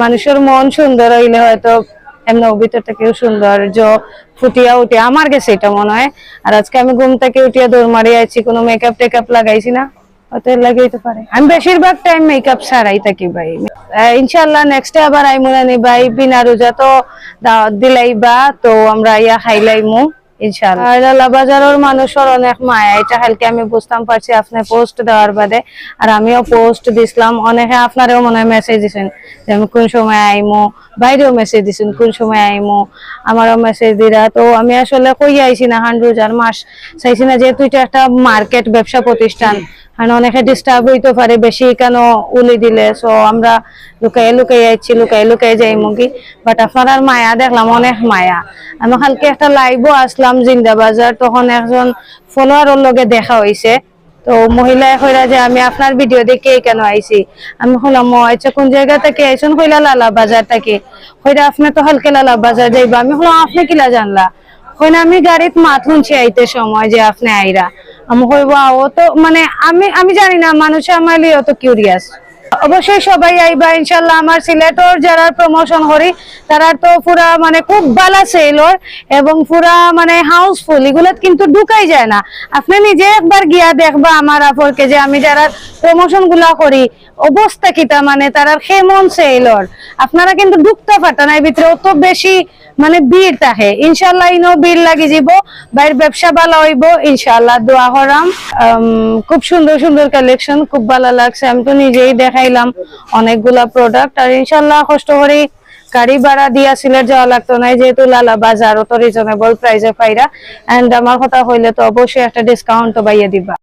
মানুষের মন সুন্দর হইলে হয়তো এমনি ভিতর থেকেও সৌন্দর্য ফুটিয়া উঠে, আমার কাছে এটা মনে হয়। আর আজকে আমি ঘুম থেকে উঠিয়া দৌড় মারিয়ে আছি, কোনো মেকআপ টেকআপ লাগাইছি না, হয়তো লাগাইতে পারে। আমি বেশিরভাগ টাইম মেকআপ ছাড়াই থাকি ভাই। ইনশাল্লাহ নেক্সট আবার আইমুনানি ভাই, বিনা রোজা তো দাওয়াত দিলাইবা, তো আমরা ইয়া খাইলাইমু ইনশাআল্লাহ। লালা বাজারের মানুষের অনেক মায়া, এটা কালকে আমি বুঝতাম পারছি আপনি পোস্ট দেওয়ার বাদে। আর আমিও পোস্ট দিছিলাম, অনেকে আপনারও মনে হয় মেসেজ দিছেন যে আমি কোন সময় আইমু, বাইরেও মেসেজ দিছেন কোন সময় আইমু, আমারও মেসেজ দিরা। তো আমি আসলে কই আইছি না, রোজার মাস চাইছি না, যেহেতু এটা একটা মার্কেট ব্যবসা প্রতিষ্ঠান, কারণ অনেকে ডিস্টার্ব হইতে পারে বেশি কেন উলি দিলে। সো আমরা লুকাই লুকাই আইছি, লুকাই লুকাই যাই মুগি। বাট আপনার মায়া দেখলাম, অনেক মায়া। আমি কালকে একটা লাইভও আসলাম জিন্দা বাজার, তখন একজন ফলোয়ারের লগে দেখা হইছে। তো মহিলা কইরা যে আমি আপনার ভিডিও দেখে কেন আইছি। আমি বললাম আচ্ছা কোন জায়গা থেকে আইছেন? কইলা লালা বাজার থেকে। কইরা আপনি তো হালকে লালা বাজার যাইবা। আমি বললাম আপনি কিলা জানলা? কইনা আমি গাড়িত মাত শুনছি আইতে সময় যে আপনি আইরা। আমি কইব ও তো মানে আমি জানি না, মানুষ আমার লিয়ে অত কিউরিয়াস। অবশ্যই সবাই আইবা ইনশাল্লাহ। আমার সিলেটর যারা প্রমোশন করি তারা তো পুরা মানে খুব ভালো সেলর এবং পুরা মানে হাউসফুল, এগুলো কিন্তু ঢুকাই যায় না। আপনি নিজে একবার গিয়া দেখবা আমার আপরকে, যে আমি যারা প্রমোশন গুলা করি অবস্থা কিটা, মানে তারা কেমন সেলর, আপনারা কিন্তু ঢুকতে পারতেন না, এর ভিতরে অত বেশি মানে ভিড় থাকে। ইনশাল্লাহ ইনো ভিড় লাগি যাব, বাইরের ব্যবসা ভালো হইব ইনশাল্লাহ, দোয়া করাম। খুব সুন্দর সুন্দর কালেকশন, খুব ভালো লাগছে। আমি তো নিজেই দেখাইলাম অনেকগুলা প্রোডাক্ট। আর ইনশাল্লাহ কষ্ট করে গাড়ি ভাড়া দিয়া সিলেট যাওয়া লাগতো না, যেহেতু লালা বাজার অত রিজনেবল প্রাইসে পাইরা। এন্ড আমার কথা হইলে তো অবশ্যই একটা ডিসকাউন্ট তো পাইয়ে দিবা।